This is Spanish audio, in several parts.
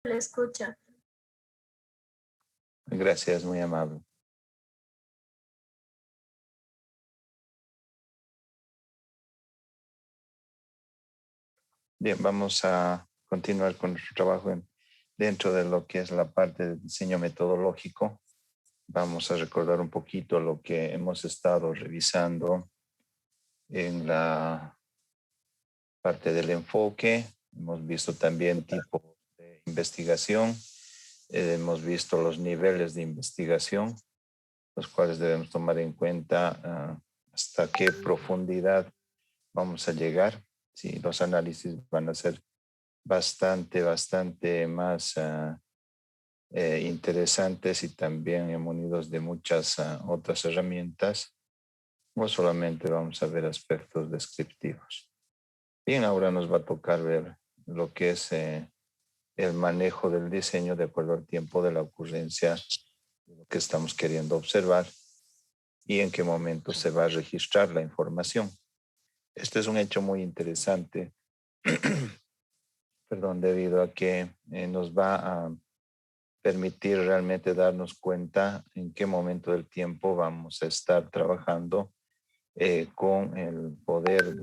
Le escucha. Gracias, muy amable. Bien, vamos a continuar con nuestro trabajo dentro de lo que es la parte de diseño metodológico. Vamos a recordar un poquito lo que hemos estado revisando en la parte del enfoque. Hemos visto también tipos de investigación. Hemos visto los niveles de investigación, los cuales debemos tomar en cuenta hasta qué profundidad vamos a llegar. Sí, los análisis van a ser bastante más interesantes y también munidos de muchas otras herramientas. No solamente vamos a ver aspectos descriptivos. Bien, ahora nos va a tocar ver lo que es el manejo del diseño de acuerdo al tiempo de la ocurrencia de lo que estamos queriendo observar y en qué momento se va a registrar la información. Este es un hecho muy interesante, perdón, debido a que nos va a permitir realmente darnos cuenta en qué momento del tiempo vamos a estar trabajando con el poder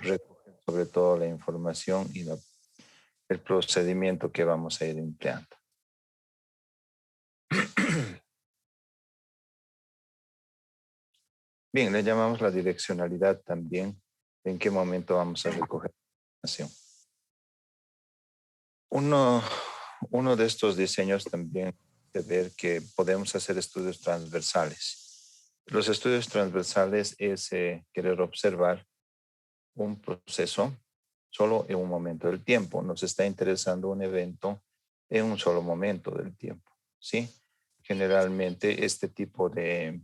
recoger sobre todo la información y el procedimiento que vamos a ir empleando. Bien, le llamamos la direccionalidad también, en qué momento vamos a recoger la información. Uno de estos diseños también de ver que podemos hacer estudios transversales. Los estudios transversales es querer observar un proceso solo en un momento del tiempo. Nos está interesando un evento en un solo momento del tiempo, ¿sí? Generalmente este tipo de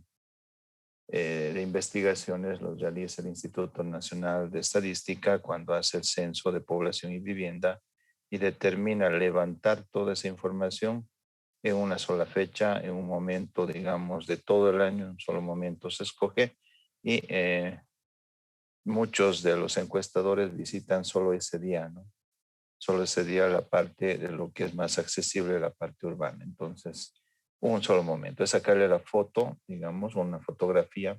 investigaciones los realiza el Instituto Nacional de Estadística cuando hace el censo de población y vivienda y determina levantar toda esa información en una sola fecha, en un momento, digamos, de todo el año, en un solo momento se escoge y muchos de los encuestadores visitan solo ese día, ¿no? Solo ese día la parte de lo que es más accesible, la parte urbana. Entonces, un solo momento es sacarle la foto, digamos, una fotografía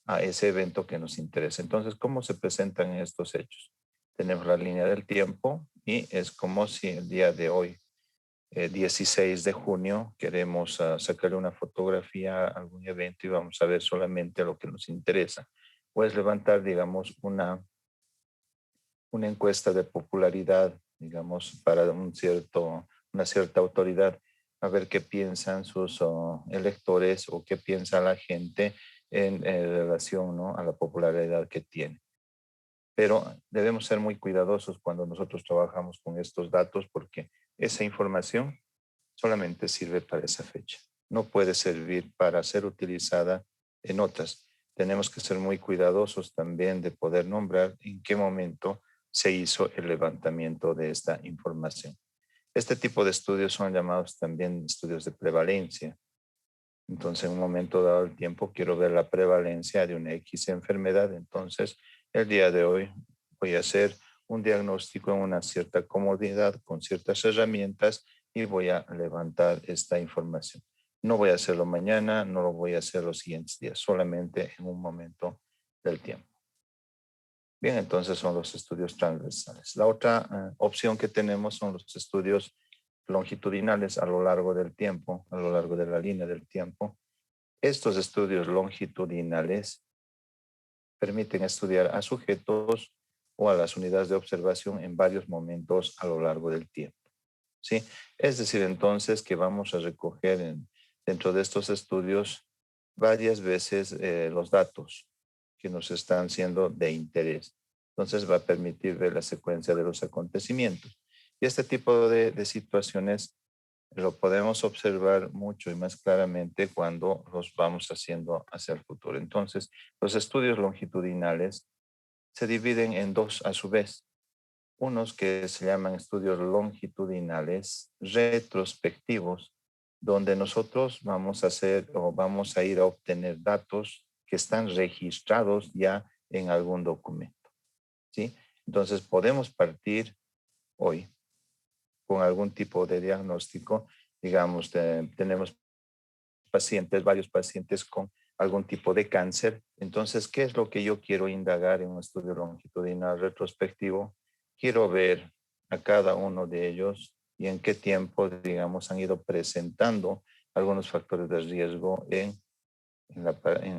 a ese evento que nos interesa. Entonces, ¿cómo se presentan estos hechos? Tenemos la línea del tiempo y es como si el día de hoy, 16 de junio, queremos sacarle una fotografía a algún evento y vamos a ver solamente lo que nos interesa. Puedes levantar, digamos, una encuesta de popularidad, digamos, para una cierta autoridad, a ver qué piensan sus electores o qué piensa la gente en relación, ¿no?, a la popularidad que tiene. Pero debemos ser muy cuidadosos cuando nosotros trabajamos con estos datos porque esa información solamente sirve para esa fecha. No puede servir para ser utilizada en otras. Tenemos que ser muy cuidadosos también de poder nombrar en qué momento se hizo el levantamiento de esta información. Este tipo de estudios son llamados también estudios de prevalencia. Entonces, en un momento dado del tiempo, quiero ver la prevalencia de una X enfermedad. Entonces, el día de hoy voy a hacer un diagnóstico en una cierta comodidad, con ciertas herramientas, y voy a levantar esta información. No voy a hacerlo mañana, no lo voy a hacer los siguientes días, solamente en un momento del tiempo. Bien, entonces son los estudios transversales. La otra opción que tenemos son los estudios longitudinales a lo largo del tiempo, a lo largo de la línea del tiempo. Estos estudios longitudinales permiten estudiar a sujetos o a las unidades de observación en varios momentos a lo largo del tiempo, ¿sí? Es decir, entonces, que vamos a recoger dentro de estos estudios varias veces los datos que nos están siendo de interés. Entonces va a permitir ver la secuencia de los acontecimientos. Y este tipo de situaciones lo podemos observar mucho y más claramente cuando los vamos haciendo hacia el futuro. Entonces, los estudios longitudinales se dividen en dos a su vez. Unos que se llaman estudios longitudinales retrospectivos, donde nosotros vamos a hacer o vamos a ir a obtener datos que están registrados ya en algún documento, ¿sí? Entonces, podemos partir hoy con algún tipo de diagnóstico. Digamos, tenemos varios pacientes con algún tipo de cáncer. Entonces, ¿qué es lo que yo quiero indagar en un estudio longitudinal retrospectivo? Quiero ver a cada uno de ellos y en qué tiempo, digamos, han ido presentando algunos factores de riesgo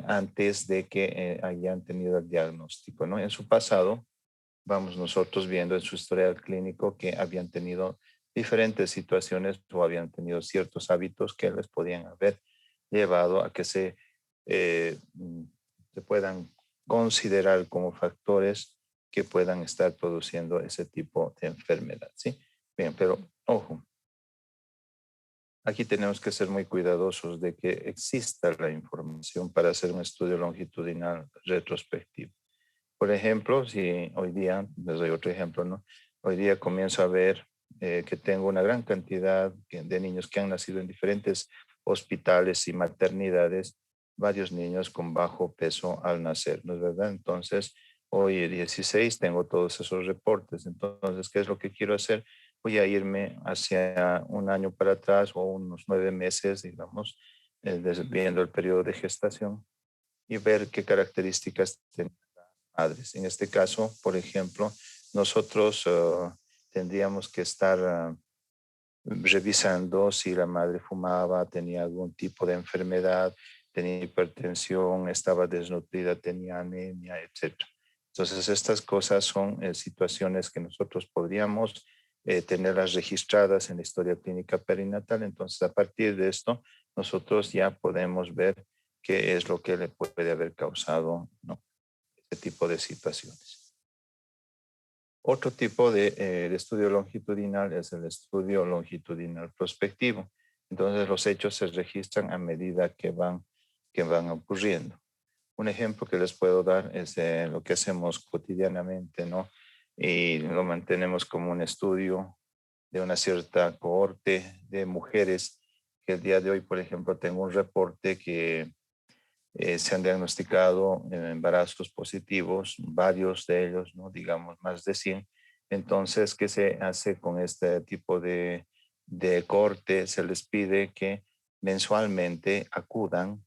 antes de que hayan tenido el diagnóstico, ¿no? En su pasado, vamos nosotros viendo en su historial clínico que habían tenido diferentes situaciones o habían tenido ciertos hábitos que les podían haber llevado a que se puedan considerar como factores que puedan estar produciendo ese tipo de enfermedad, ¿sí? Bien, pero ojo, aquí tenemos que ser muy cuidadosos de que exista la información para hacer un estudio longitudinal retrospectivo. Por ejemplo, si hoy día, les doy otro ejemplo, ¿no? Hoy día comienzo a ver que tengo una gran cantidad de niños que han nacido en diferentes hospitales y maternidades, varios niños con bajo peso al nacer, ¿no es verdad? Entonces, hoy 16 tengo todos esos reportes. Entonces, ¿qué es lo que quiero hacer? Voy a irme hacia un año para atrás o unos 9 meses, digamos, viendo el periodo de gestación y ver qué características tienen madres. En este caso, por ejemplo, nosotros tendríamos que estar revisando si la madre fumaba, tenía algún tipo de enfermedad, tenía hipertensión, estaba desnutrida, tenía anemia, etcétera. Entonces, estas cosas son situaciones que nosotros podríamos tenerlas registradas en la historia clínica perinatal. Entonces, a partir de esto, nosotros ya podemos ver qué es lo que le puede haber causado, ¿no?, este tipo de situaciones. Otro tipo de estudio longitudinal es el estudio longitudinal prospectivo. Entonces los hechos se registran a medida que van ocurriendo. Un ejemplo que les puedo dar es lo que hacemos cotidianamente, ¿no? Y lo mantenemos como un estudio de una cierta cohorte de mujeres que el día de hoy, por ejemplo, tengo un reporte que se han diagnosticado embarazos positivos, varios de ellos, ¿no? Digamos más de 100. Entonces, ¿qué se hace con este tipo de corte? Se les pide que mensualmente acudan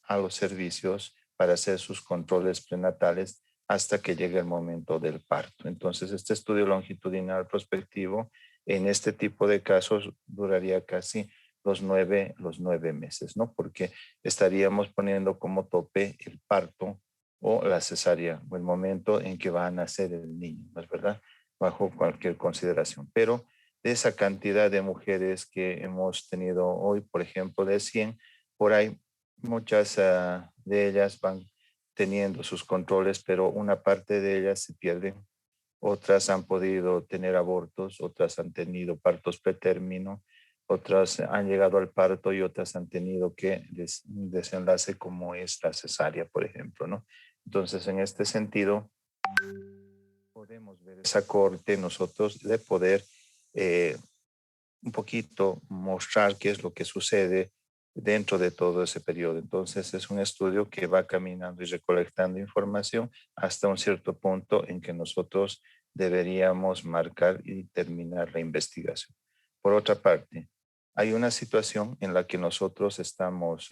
a los servicios para hacer sus controles prenatales hasta que llegue el momento del parto. Entonces, este estudio longitudinal prospectivo en este tipo de casos duraría casi los 9 meses, ¿no? Porque estaríamos poniendo como tope el parto o la cesárea o el momento en que va a nacer el niño, ¿no es verdad? Bajo cualquier consideración. Pero de esa cantidad de mujeres que hemos tenido hoy, por ejemplo, de 100, por ahí muchas de ellas van teniendo sus controles, pero una parte de ellas se pierden. Otras han podido tener abortos, otras han tenido partos pretérmino, otras han llegado al parto y otras han tenido que un desenlace como es la cesárea, por ejemplo, ¿no? Entonces, en este sentido, podemos ver esa corte nosotros de poder eh, un poquito mostrar qué es lo que sucede dentro de todo ese periodo. Entonces es un estudio que va caminando y recolectando información hasta un cierto punto en que nosotros deberíamos marcar y terminar la investigación. Por otra parte, hay una situación en la que nosotros estamos,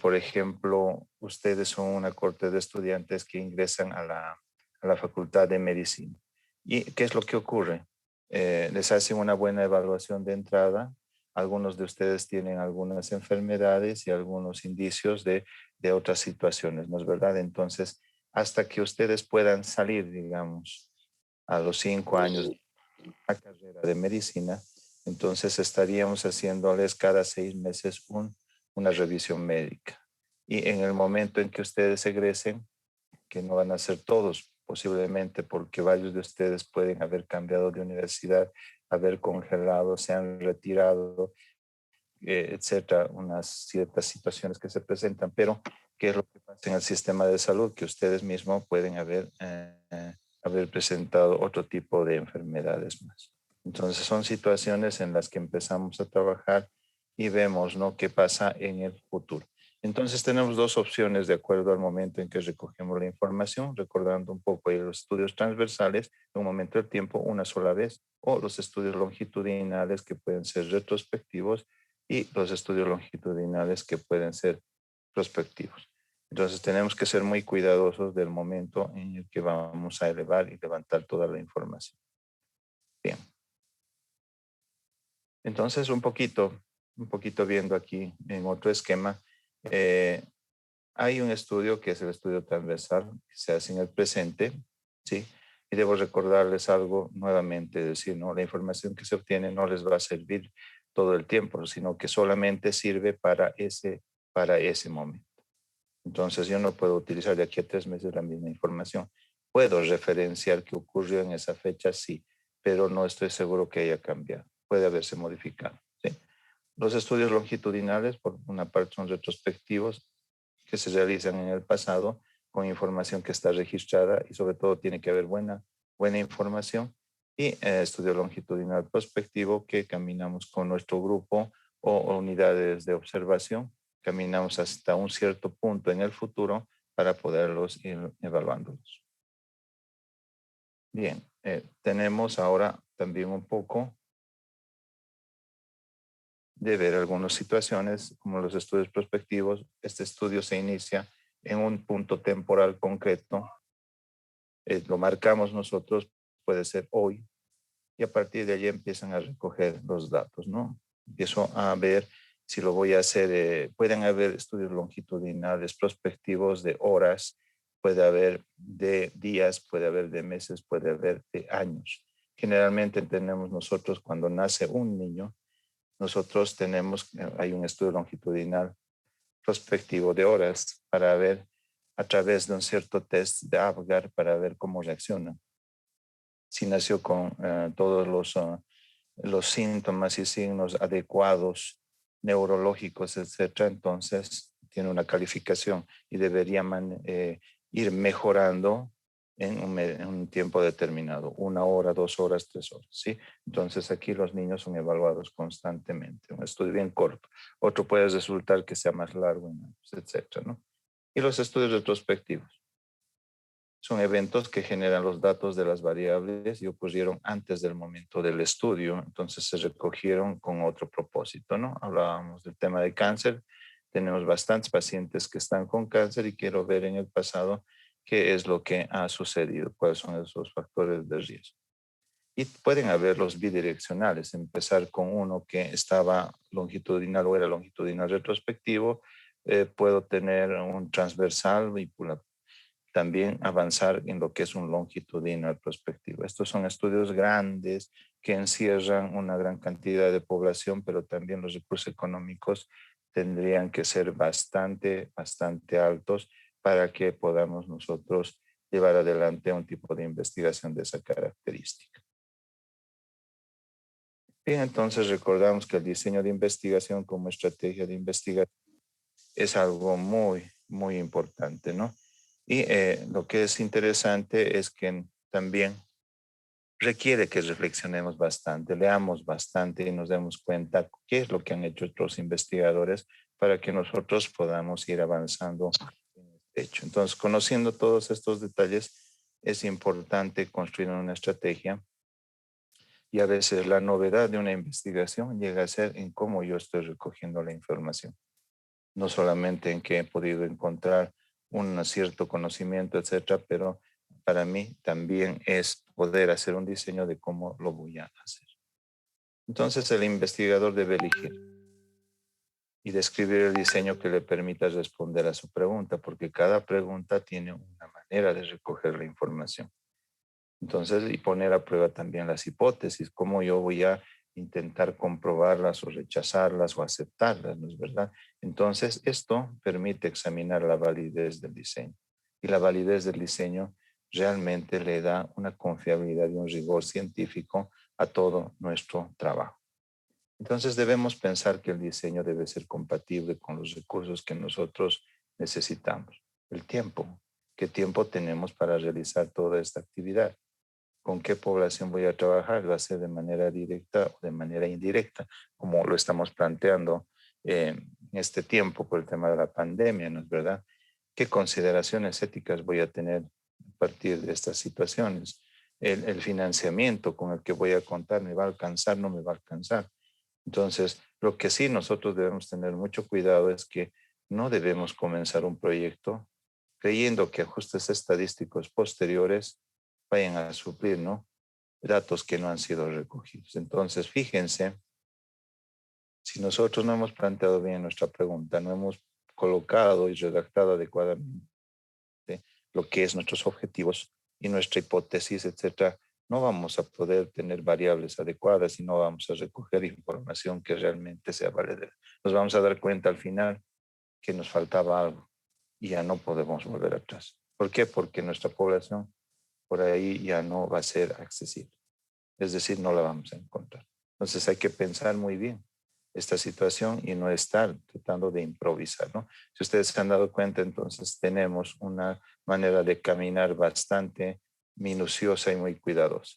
por ejemplo, ustedes son una corte de estudiantes que ingresan a la Facultad de Medicina. ¿Y qué es lo que ocurre? Les hacen una buena evaluación de entrada. Algunos de ustedes tienen algunas enfermedades y algunos indicios de otras situaciones, ¿no es verdad? Entonces, hasta que ustedes puedan salir, digamos, a los 5 años de la carrera de medicina, entonces estaríamos haciéndoles cada 6 meses una revisión médica. Y en el momento en que ustedes egresen, que no van a ser todos, posiblemente porque varios de ustedes pueden haber cambiado de universidad, haber congelado, se han retirado, etcétera, unas ciertas situaciones que se presentan, pero ¿qué es lo que pasa en el sistema de salud? Que ustedes mismos pueden haber presentado otro tipo de enfermedades más. Entonces son situaciones en las que empezamos a trabajar y vemos, ¿no?, qué pasa en el futuro. Entonces tenemos dos opciones de acuerdo al momento en que recogemos la información, recordando un poco ahí los estudios transversales en un momento del tiempo, una sola vez, o los estudios longitudinales que pueden ser retrospectivos y los estudios longitudinales que pueden ser prospectivos. Entonces tenemos que ser muy cuidadosos del momento en el que vamos a elevar y levantar toda la información. Bien. Entonces un poquito viendo aquí en otro esquema, eh, hay un estudio que es el estudio transversal que se hace en el presente, ¿sí? Y debo recordarles algo nuevamente, es decir, ¿no? La información que se obtiene no les va a servir todo el tiempo, sino que solamente sirve para ese momento. Entonces yo no puedo utilizar de aquí a 3 meses la misma información. Puedo referenciar qué ocurrió en esa fecha, sí, pero no estoy seguro que haya cambiado. Puede haberse modificado, ¿sí? Los estudios longitudinales, por una parte, son retrospectivos que se realizan en el pasado con información que está registrada y sobre todo tiene que haber buena información. Y estudio longitudinal prospectivo que caminamos con nuestro grupo o unidades de observación, caminamos hasta un cierto punto en el futuro para poderlos ir evaluándolos. Bien, tenemos ahora también un poco de ver algunas situaciones como los estudios prospectivos. Este estudio se inicia en un punto temporal concreto, lo marcamos nosotros, puede ser hoy, y a partir de allí empiezan a recoger los datos, ¿no? Empiezo a ver si lo voy a hacer, pueden haber estudios longitudinales prospectivos de horas, puede haber de días, puede haber de meses, puede haber de años. Generalmente tenemos nosotros cuando nace un niño, nosotros tenemos, hay un estudio longitudinal prospectivo de horas para ver a través de un cierto test de Apgar para ver cómo reacciona. Si nació con todos los síntomas y signos adecuados, neurológicos, etcétera, entonces tiene una calificación y debería ir mejorando en un tiempo determinado, 1 hora, 2 horas, 3 horas, ¿sí? Entonces aquí los niños son evaluados constantemente, un estudio bien corto. Otro puede resultar que sea más largo, etcétera, ¿no? Y los estudios retrospectivos son eventos que generan los datos de las variables y ocurrieron antes del momento del estudio, entonces se recogieron con otro propósito, ¿no? Hablábamos del tema de cáncer, tenemos bastantes pacientes que están con cáncer y quiero ver en el pasado qué es lo que ha sucedido, cuáles son esos factores de riesgo. Y pueden haber los bidireccionales, empezar con uno que estaba longitudinal o era longitudinal retrospectivo, puedo tener un transversal y también avanzar en lo que es un longitudinal prospectivo. Estos son estudios grandes que encierran una gran cantidad de población, pero también los recursos económicos tendrían que ser bastante altos para que podamos nosotros llevar adelante un tipo de investigación de esa característica. Bien, entonces recordamos que el diseño de investigación como estrategia de investigación es algo muy importante, ¿no? Y lo que es interesante es que también requiere que reflexionemos bastante, leamos bastante y nos demos cuenta qué es lo que han hecho otros investigadores para que nosotros podamos ir avanzando en este hecho. Entonces, conociendo todos estos detalles, es importante construir una estrategia y a veces la novedad de una investigación llega a ser en cómo yo estoy recogiendo la información, no solamente en que he podido encontrar un cierto conocimiento, etcétera, pero para mí también es poder hacer un diseño de cómo lo voy a hacer. Entonces el investigador debe elegir y describir el diseño que le permita responder a su pregunta, porque cada pregunta tiene una manera de recoger la información. Entonces, y poner a prueba también las hipótesis, cómo yo voy a intentar comprobarlas o rechazarlas o aceptarlas, ¿no es verdad? Entonces, esto permite examinar la validez del diseño. Y la validez del diseño realmente le da una confiabilidad y un rigor científico a todo nuestro trabajo. Entonces, debemos pensar que el diseño debe ser compatible con los recursos que nosotros necesitamos. El tiempo. ¿Qué tiempo tenemos para realizar toda esta actividad? ¿Con qué población voy a trabajar? ¿Va a ser de manera directa o de manera indirecta? Como lo estamos planteando en este tiempo por el tema de la pandemia, ¿no es verdad? ¿Qué consideraciones éticas voy a tener a partir de estas situaciones? El financiamiento con el que voy a contar, ¿me va a alcanzar? ¿No me va a alcanzar? Entonces, lo que sí nosotros debemos tener mucho cuidado es que no debemos comenzar un proyecto creyendo que ajustes estadísticos posteriores vayan a suplir, ¿no? Datos que no han sido recogidos. Entonces, fíjense, si nosotros no hemos planteado bien nuestra pregunta, no hemos colocado y redactado adecuadamente lo que es nuestros objetivos y nuestra hipótesis, etcétera, no vamos a poder tener variables adecuadas y no vamos a recoger información que realmente sea valedera. Nos vamos a dar cuenta al final que nos faltaba algo y ya no podemos volver atrás. ¿Por qué? Porque nuestra población por ahí ya no va a ser accesible. Es decir, no la vamos a encontrar. Entonces hay que pensar muy bien esta situación y no estar tratando de improvisar, ¿no? Si ustedes se han dado cuenta, entonces tenemos una manera de caminar bastante minuciosa y muy cuidadosa.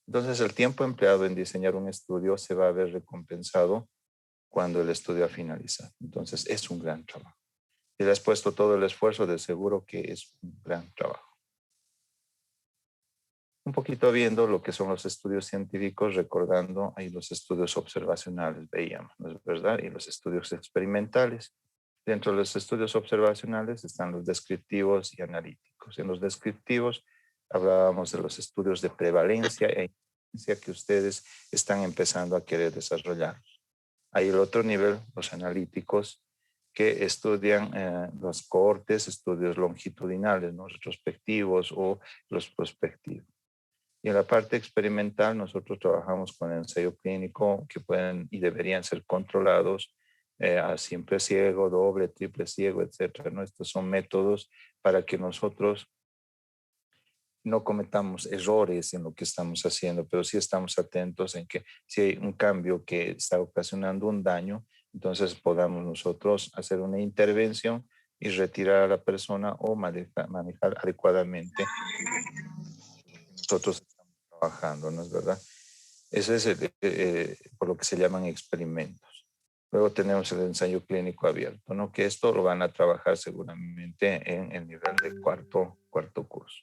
Entonces el tiempo empleado en diseñar un estudio se va a ver recompensado cuando el estudio ha finalizado. Entonces es un gran trabajo. Si le has puesto todo el esfuerzo, de seguro que es un gran trabajo. Un poquito viendo lo que son los estudios científicos, recordando ahí los estudios observacionales, veíamos, ¿no es verdad? Y los estudios experimentales. Dentro de los estudios observacionales están los descriptivos y analíticos. En los descriptivos hablábamos de los estudios de prevalencia e incidencia que ustedes están empezando a querer desarrollar. Hay el otro nivel, los analíticos, que estudian los cohortes, estudios longitudinales, ¿no? Retrospectivos o los prospectivos. Y en la parte experimental, nosotros trabajamos con ensayo clínico que pueden y deberían ser controlados a simple ciego, doble, triple ciego, etcétera, ¿no? Estos son métodos para que nosotros no cometamos errores en lo que estamos haciendo, pero sí estamos atentos en que si hay un cambio que está ocasionando un daño, entonces podamos nosotros hacer una intervención y retirar a la persona o manejar adecuadamente nosotros estamos trabajando, ¿no es verdad? Eso es por lo que se llaman experimentos. Luego tenemos el ensayo clínico abierto, ¿no? Que esto lo van a trabajar seguramente en el nivel de cuarto curso.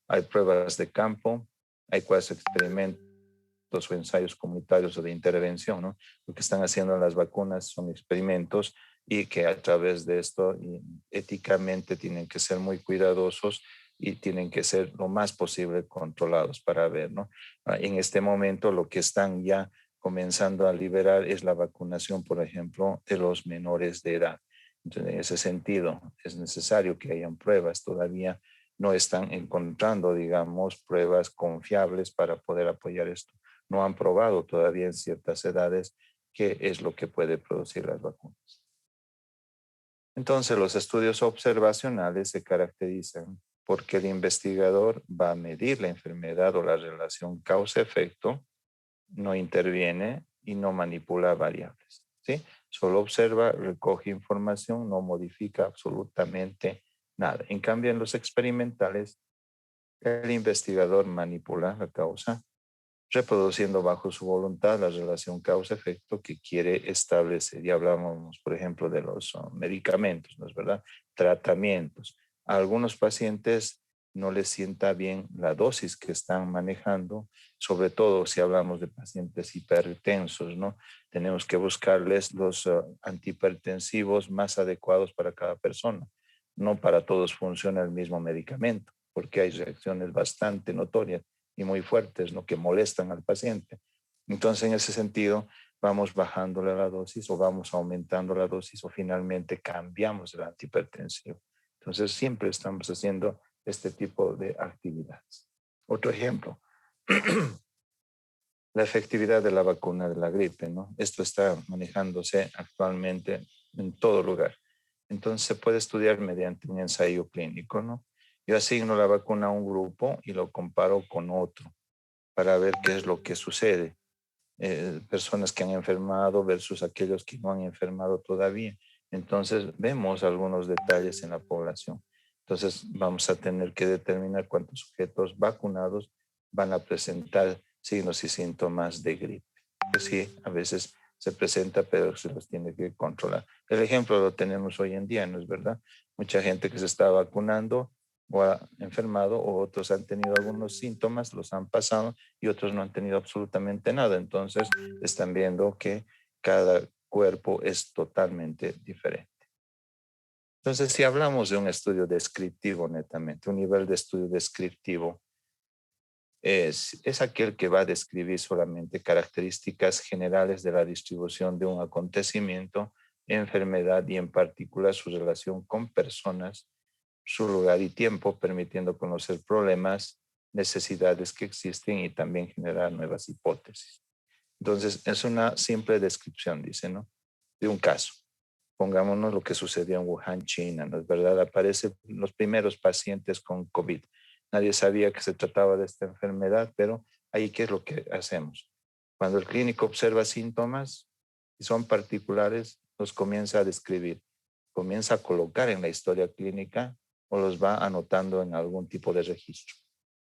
Hay pruebas de campo, hay cuáles experimentos o ensayos comunitarios o de intervención, ¿no? Lo que están haciendo las vacunas son experimentos y que a través de esto éticamente tienen que ser muy cuidadosos y tienen que ser lo más posible controlados para ver, ¿no? En este momento lo que están ya comenzando a liberar es la vacunación, por ejemplo, de los menores de edad. Entonces, en ese sentido, es necesario que hayan pruebas. Todavía no están encontrando, digamos, pruebas confiables para poder apoyar esto. No han probado todavía en ciertas edades qué es lo que puede producir las vacunas. Entonces, los estudios observacionales se caracterizan porque el investigador va a medir la enfermedad o la relación causa-efecto, no interviene y no manipula variables, ¿sí? Solo observa, recoge información, no modifica absolutamente nada. En cambio, en los experimentales, el investigador manipula la causa, reproduciendo bajo su voluntad la relación causa-efecto que quiere establecer. Y hablamos, por ejemplo, de los medicamentos, ¿no es verdad? Tratamientos. A algunos pacientes no les sienta bien la dosis que están manejando, sobre todo si hablamos de pacientes hipertensos, ¿no? Tenemos que buscarles los antihipertensivos más adecuados para cada persona. No para todos funciona el mismo medicamento, porque hay reacciones bastante notorias y muy fuertes, ¿no? Que molestan al paciente. Entonces, en ese sentido, vamos bajándole la dosis o vamos aumentando la dosis o finalmente cambiamos el antihipertensivo. Entonces, siempre estamos haciendo este tipo de actividades. Otro ejemplo, la efectividad de la vacuna de la gripe, ¿no? Esto está manejándose actualmente en todo lugar. Entonces, se puede estudiar mediante un ensayo clínico, ¿no? Yo asigno la vacuna a un grupo y lo comparo con otro para ver qué es lo que sucede. Personas que han enfermado versus aquellos que no han enfermado todavía. Entonces, vemos algunos detalles en la población. Entonces, vamos a tener que determinar cuántos sujetos vacunados van a presentar signos y síntomas de gripe. Pues sí, a veces se presenta, pero se los tiene que controlar. El ejemplo lo tenemos hoy en día, ¿no es verdad? Mucha gente que se está vacunando o ha enfermado, o otros han tenido algunos síntomas, los han pasado y otros no han tenido absolutamente nada. Entonces, están viendo que cada cuerpo es totalmente diferente. Entonces, si hablamos de un estudio descriptivo netamente, un nivel de estudio descriptivo es aquel que va a describir solamente características generales de la distribución de un acontecimiento, enfermedad y en particular su relación con personas, su lugar y tiempo, permitiendo conocer problemas, necesidades que existen y también generar nuevas hipótesis. Entonces, es una simple descripción, dice, ¿no? De un caso. Pongámonos lo que sucedió en Wuhan, China, ¿no es verdad? Aparecen los primeros pacientes con COVID. Nadie sabía que se trataba de esta enfermedad, pero ahí, ¿qué es lo que hacemos? Cuando el clínico observa síntomas y son particulares, los comienza a describir, comienza a colocar en la historia clínica o los va anotando en algún tipo de registro.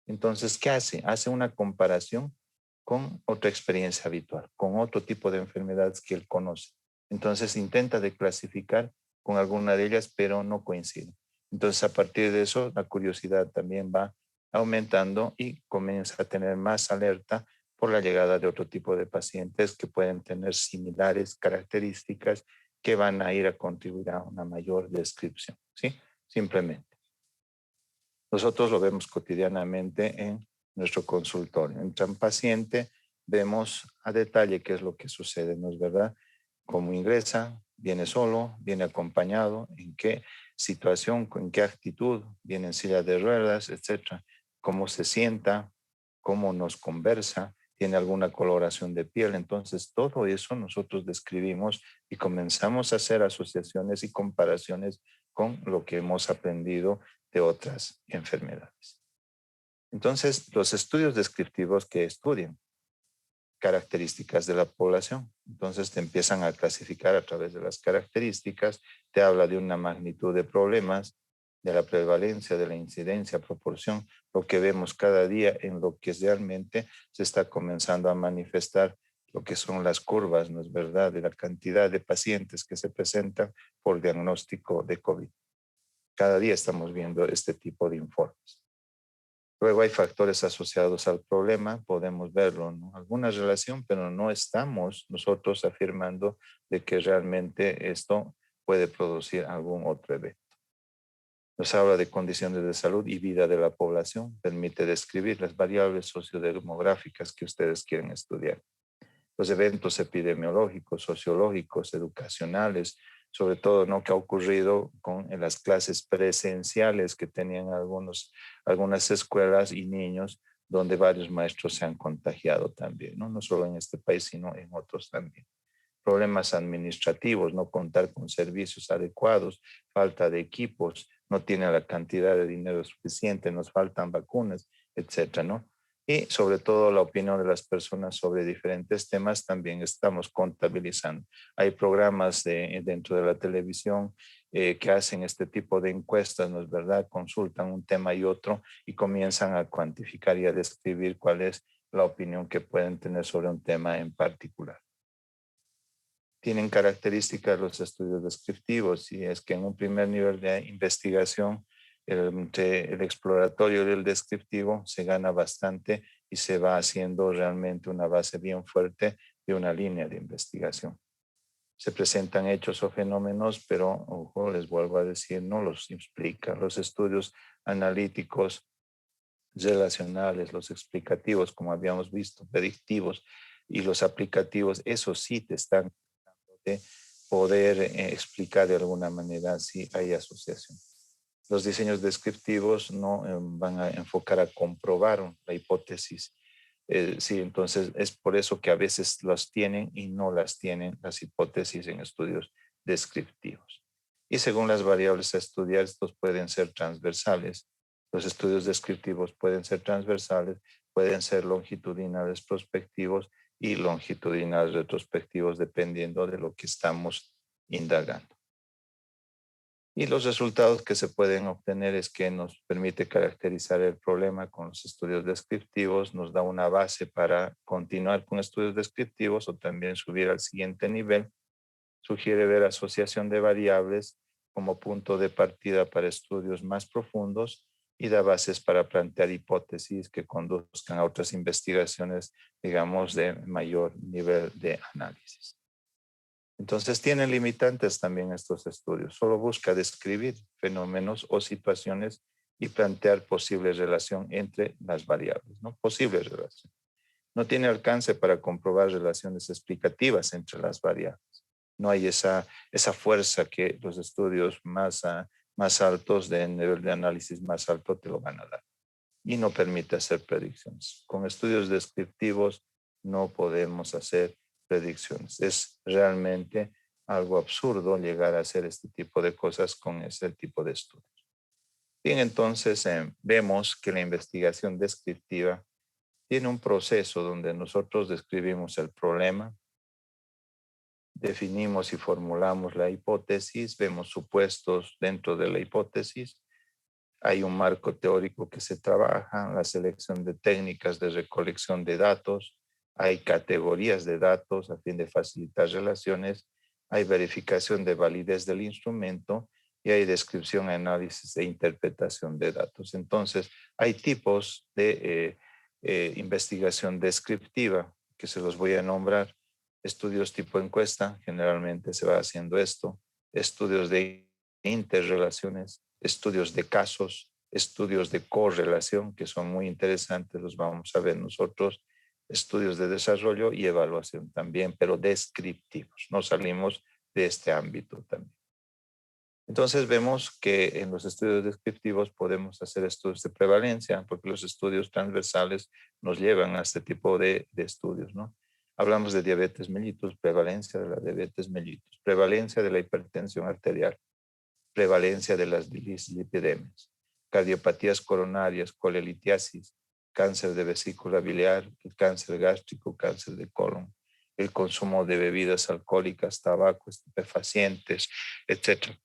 Entonces, ¿qué hace? Hace una comparación con otra experiencia habitual, con otro tipo de enfermedades que él conoce. Entonces intenta de clasificar con alguna de ellas, pero no coincide. Entonces a partir de eso, la curiosidad también va aumentando y comienza a tener más alerta por la llegada de otro tipo de pacientes que pueden tener similares características que van a ir a contribuir a una mayor descripción, ¿sí? Simplemente. Nosotros lo vemos cotidianamente en nuestro consultorio. Entra un paciente, vemos a detalle qué es lo que sucede, ¿no es verdad? Cómo ingresa, viene solo, viene acompañado, en qué situación, en qué actitud, viene en silla de ruedas, etcétera. Cómo se sienta, cómo nos conversa, tiene alguna coloración de piel. Entonces, todo eso nosotros describimos y comenzamos a hacer asociaciones y comparaciones con lo que hemos aprendido de otras enfermedades. Entonces, los estudios descriptivos que estudian características de la población. Entonces te empiezan a clasificar a través de las características, te habla de una magnitud de problemas, de la prevalencia, de la incidencia, proporción, lo que vemos cada día en lo que realmente se está comenzando a manifestar, lo que son las curvas, ¿no es verdad?, de la cantidad de pacientes que se presentan por diagnóstico de COVID. Cada día estamos viendo este tipo de informes. Luego hay factores asociados al problema, podemos verlo, ¿no? Alguna relación, pero no estamos nosotros afirmando de que realmente esto puede producir algún otro evento. Nos habla de condiciones de salud y vida de la población, permite describir las variables sociodemográficas que ustedes quieren estudiar. Los eventos epidemiológicos, sociológicos, educacionales, sobre todo ¿no?, que ha ocurrido con las clases presenciales que tenían algunas escuelas y niños donde varios maestros se han contagiado también, ¿no? No solo en este país, sino en otros también. Problemas administrativos, no contar con servicios adecuados, falta de equipos, no tiene la cantidad de dinero suficiente, nos faltan vacunas, etcétera, ¿no? Y sobre todo la opinión de las personas sobre diferentes temas también estamos contabilizando. Hay programas dentro de la televisión que hacen este tipo de encuestas, ¿no es verdad? Consultan un tema y otro y comienzan a cuantificar y a describir cuál es la opinión que pueden tener sobre un tema en particular. Tienen características los estudios descriptivos, y es que en un primer nivel de investigación, entre el exploratorio y el descriptivo se gana bastante y se va haciendo realmente una base bien fuerte de una línea de investigación. Se presentan hechos o fenómenos, pero ojo, les vuelvo a decir, no los explica. Los estudios analíticos relacionales, los explicativos, como habíamos visto, predictivos, y los aplicativos, eso sí te están de poder explicar de alguna manera si hay asociación. Los diseños descriptivos no van a enfocar a comprobar la hipótesis. Sí, entonces es por eso que a veces las tienen y no las tienen las hipótesis en estudios descriptivos. Y según las variables a estudiar, estos pueden ser transversales. Los estudios descriptivos pueden ser transversales, pueden ser longitudinales prospectivos y longitudinales retrospectivos dependiendo de lo que estamos indagando. Y los resultados que se pueden obtener es que nos permite caracterizar el problema con los estudios descriptivos, nos da una base para continuar con estudios descriptivos o también subir al siguiente nivel. Sugiere ver asociación de variables como punto de partida para estudios más profundos y da bases para plantear hipótesis que conduzcan a otras investigaciones, digamos, de mayor nivel de análisis. Entonces tienen limitantes también estos estudios. Solo busca describir fenómenos o situaciones y plantear posible relación entre las variables, ¿no? Posible relación. No tiene alcance para comprobar relaciones explicativas entre las variables. No hay esa fuerza que los estudios más altos, de nivel de análisis más alto, te lo van a dar. Y no permite hacer predicciones. Con estudios descriptivos no podemos hacer predicciones. Es realmente algo absurdo llegar a hacer este tipo de cosas con ese tipo de estudios. Bien, entonces vemos que la investigación descriptiva tiene un proceso donde nosotros describimos el problema, definimos y formulamos la hipótesis, vemos supuestos dentro de la hipótesis, hay un marco teórico que se trabaja, la selección de técnicas de recolección de datos, hay categorías de datos a fin de facilitar relaciones, hay verificación de validez del instrumento y hay descripción, análisis e interpretación de datos. Entonces, hay tipos de investigación descriptiva que se los voy a nombrar. Estudios tipo encuesta, generalmente se va haciendo esto. Estudios de interrelaciones, estudios de casos, estudios de correlación, que son muy interesantes, los vamos a ver nosotros, estudios de desarrollo y evaluación también, pero descriptivos. No salimos de este ámbito también. Entonces vemos que en los estudios descriptivos podemos hacer estudios de prevalencia, porque los estudios transversales nos llevan a este tipo de estudios, ¿no? Hablamos de diabetes mellitus, prevalencia de la diabetes mellitus, prevalencia de la hipertensión arterial, prevalencia de las dislipidemias, cardiopatías coronarias, colelitiasis, cáncer de vesícula biliar, el cáncer gástrico, cáncer de colon, el consumo de bebidas alcohólicas, tabaco, estupefacientes, etc.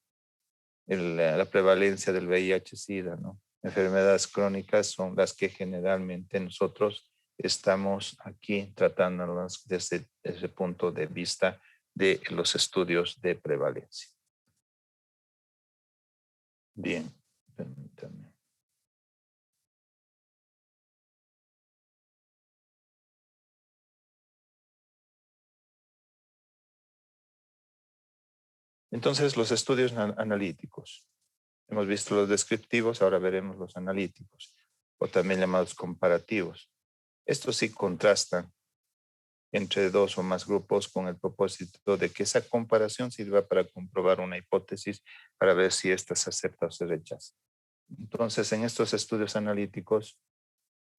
La prevalencia del VIH-Sida, ¿no? Enfermedades crónicas son las que generalmente nosotros estamos aquí tratándolas desde ese punto de vista de los estudios de prevalencia. Bien, permítanme. Entonces, los estudios analíticos. Hemos visto los descriptivos, ahora veremos los analíticos, o también llamados comparativos. Estos sí contrastan entre dos o más grupos con el propósito de que esa comparación sirva para comprobar una hipótesis para ver si ésta se acepta o se rechaza. Entonces, en estos estudios analíticos,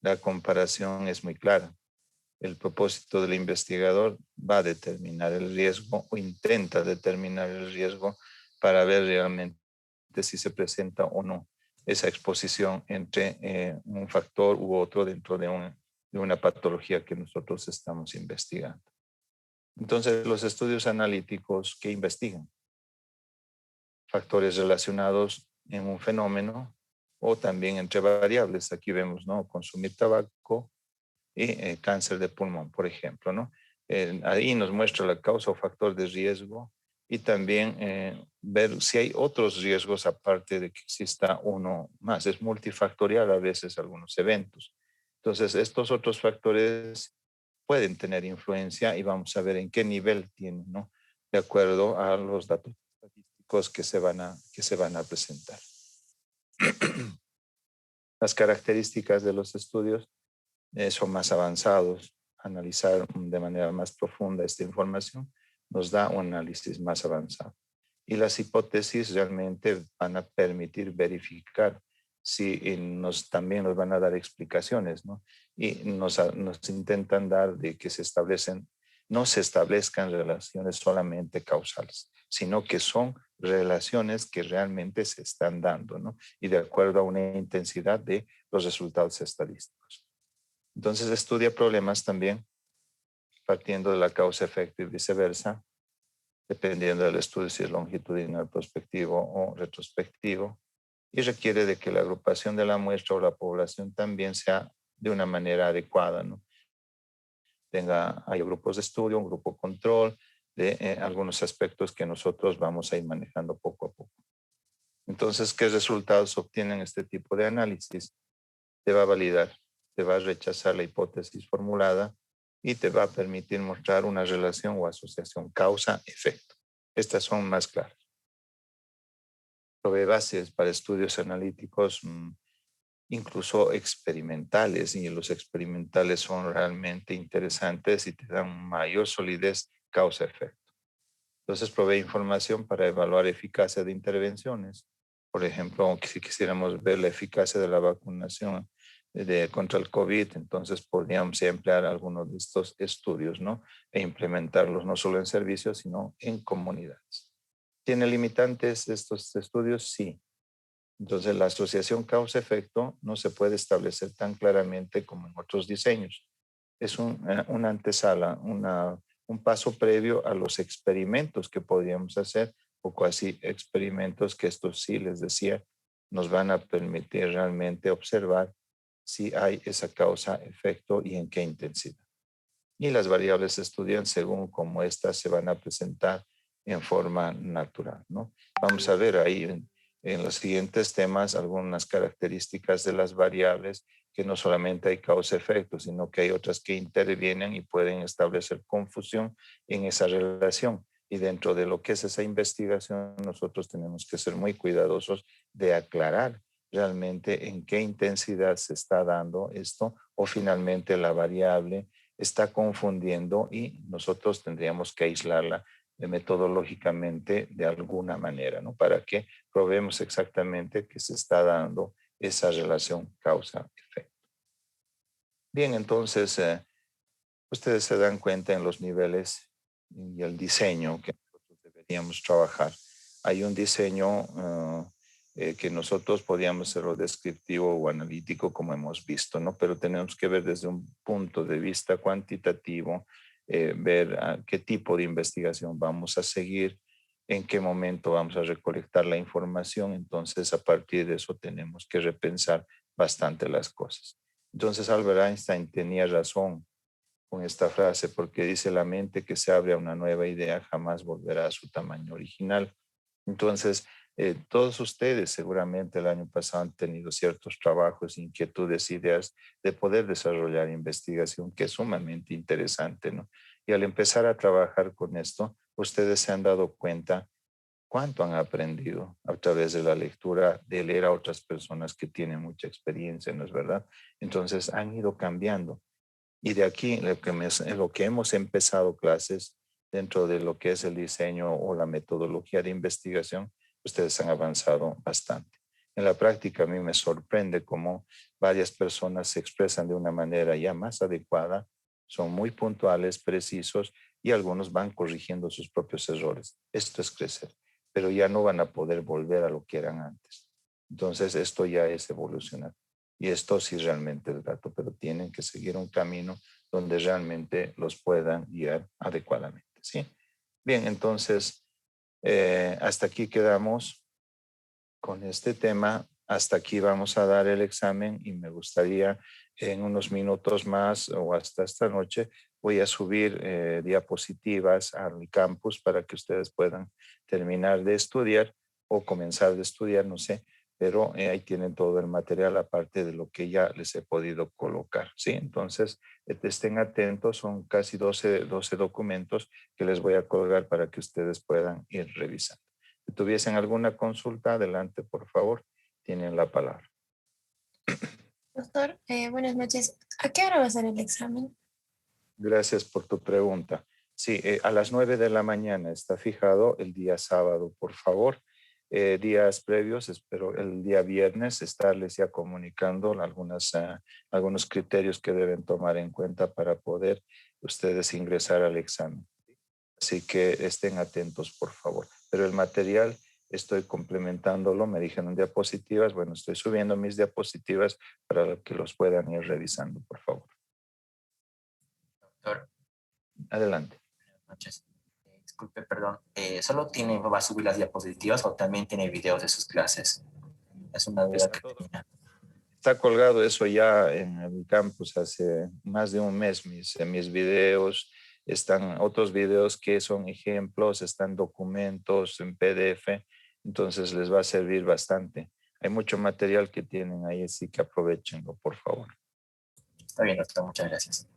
la comparación es muy clara. El propósito del investigador va a determinar el riesgo o intenta determinar el riesgo para ver realmente si se presenta o no esa exposición entre un factor u otro dentro de una patología que nosotros estamos investigando. Entonces, los estudios analíticos que investigan factores relacionados en un fenómeno o también entre variables. Aquí vemos, ¿no? Consumir tabaco y cáncer de pulmón, por ejemplo, ¿no? Ahí nos muestra la causa o factor de riesgo y también ver si hay otros riesgos aparte de que exista uno más. Es multifactorial a veces algunos eventos. Entonces, estos otros factores pueden tener influencia y vamos a ver en qué nivel tienen, ¿no? De acuerdo a los datos estadísticos que se van a presentar. Las características de los estudios son más avanzados. Analizar de manera más profunda esta información nos da un análisis más avanzado. Y las hipótesis realmente van a permitir verificar si también nos van a dar explicaciones, ¿no? Y nos intentan dar de que no se establezcan relaciones solamente causales, sino que son relaciones que realmente se están dando, ¿no? Y de acuerdo a una intensidad de los resultados estadísticos. Entonces estudia problemas también partiendo de la causa-efecto y viceversa. dependiendo del estudio si es longitudinal, prospectivo o retrospectivo, y requiere de que la agrupación de la muestra o la población también sea de una manera adecuada, ¿no? Hay grupos de estudio, un grupo control, de algunos aspectos que nosotros vamos a ir manejando poco a poco. Entonces, ¿qué resultados obtienen este tipo de análisis? Te va a validar, te va a rechazar la hipótesis formulada y te va a permitir mostrar una relación o asociación causa-efecto. Estas son más claras. Provee bases para estudios analíticos, incluso experimentales, y los experimentales son realmente interesantes y te dan mayor solidez causa-efecto. Entonces provee información para evaluar eficacia de intervenciones. Por ejemplo, si quisiéramos ver la eficacia de la vacunación contra el COVID, entonces podríamos emplear algunos de estos estudios, ¿no? E implementarlos no solo en servicios, sino en comunidades. ¿Tiene limitantes estos estudios? Sí. Entonces, la asociación causa-efecto no se puede establecer tan claramente como en otros diseños. Es una antesala, un paso previo a los experimentos que podríamos hacer, o casi experimentos que estos sí, les decía, nos van a permitir realmente observar si hay esa causa-efecto y en qué intensidad. Y las variables se estudian según cómo éstas se van a presentar en forma natural, ¿no? Vamos a ver ahí en los siguientes temas algunas características de las variables, que no solamente hay causa-efecto, sino que hay otras que intervienen y pueden establecer confusión en esa relación. Y dentro de lo que es esa investigación, nosotros tenemos que ser muy cuidadosos de aclarar realmente en qué intensidad se está dando esto, o finalmente la variable está confundiendo y nosotros tendríamos que aislarla metodológicamente de alguna manera, ¿no? Para que probemos exactamente que se está dando esa relación causa-efecto. Bien, entonces ustedes se dan cuenta en los niveles y el diseño que nosotros deberíamos trabajar. Hay un diseño que nosotros podríamos hacerlo descriptivo o analítico, como hemos visto, ¿no? Pero tenemos que ver desde un punto de vista cuantitativo, ver qué tipo de investigación vamos a seguir, en qué momento vamos a recolectar la información. Entonces, a partir de eso tenemos que repensar bastante las cosas. Entonces, Albert Einstein tenía razón con esta frase, porque dice: la mente que se abre a una nueva idea jamás volverá a su tamaño original. Entonces, todos ustedes seguramente el año pasado han tenido ciertos trabajos, inquietudes, ideas de poder desarrollar investigación, que es sumamente interesante, ¿no? Y al empezar a trabajar con esto, ustedes se han dado cuenta cuánto han aprendido a través de la lectura, de leer a otras personas que tienen mucha experiencia, ¿no es verdad? Entonces han ido cambiando. Y de aquí lo que hemos empezado clases dentro de lo que es el diseño o la metodología de investigación, ustedes han avanzado bastante. En la práctica a mí me sorprende cómo varias personas se expresan de una manera ya más adecuada, son muy puntuales, precisos, y algunos van corrigiendo sus propios errores. Esto es crecer, pero ya no van a poder volver a lo que eran antes. Entonces esto ya es evolucionar. Y esto sí realmente es grato, pero tienen que seguir un camino donde realmente los puedan guiar adecuadamente, ¿sí? Bien, entonces, hasta aquí quedamos con este tema. Hasta aquí vamos a dar el examen, y me gustaría en unos minutos más o hasta esta noche voy a subir diapositivas a mi campus para que ustedes puedan terminar de estudiar o comenzar de estudiar, no sé, pero ahí tienen todo el material aparte de lo que ya les he podido colocar, ¿sí? Entonces, estén atentos, son casi 12 documentos que les voy a colgar para que ustedes puedan ir revisando. Si tuviesen alguna consulta, adelante, por favor, tienen la palabra. Doctor, buenas noches. ¿A qué hora va a ser el examen? Gracias por tu pregunta. Sí, a las 9 de la mañana está fijado el día sábado, por favor. Días previos, espero el día viernes estarles ya comunicando algunos criterios que deben tomar en cuenta para poder ustedes ingresar al examen. Así que estén atentos, por favor. Pero el material estoy complementándolo, me dijeron diapositivas. Bueno, estoy subiendo mis diapositivas para que los puedan ir revisando, por favor. Doctor, Adelante. buenas noches. Disculpe, perdón. ¿Solo va a subir las diapositivas o también tiene videos de sus clases? Es una duda Está que todo. tenía. Está colgado eso ya en el campus hace más de un mes. Mis videos, están otros videos que son ejemplos, están documentos en PDF, entonces les va a servir bastante. Hay mucho material que tienen ahí, así que aprovechenlo, por favor. Está bien, doctor. Muchas gracias.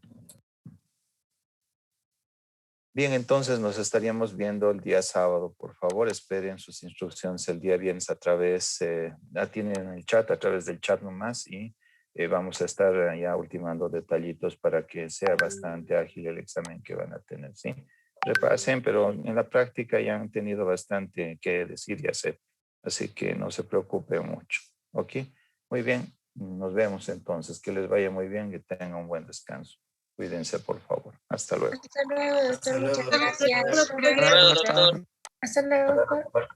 Bien, entonces nos estaríamos viendo el día sábado. Por favor, esperen sus instrucciones el día viernes a través, la tienen en el chat, a través del chat nomás, y vamos a estar ya ultimando detallitos para que sea bastante ágil el examen que van a tener, ¿sí? Repasen, pero en la práctica ya han tenido bastante que decir y hacer, así que no se preocupen mucho, ¿ok? Muy bien, nos vemos entonces, que les vaya muy bien, que tengan un buen descanso. Cuídense, por favor. Hasta luego. Hasta luego, doctor. Muchas Hasta gracias. luego, doctor. Hasta luego. Hasta luego.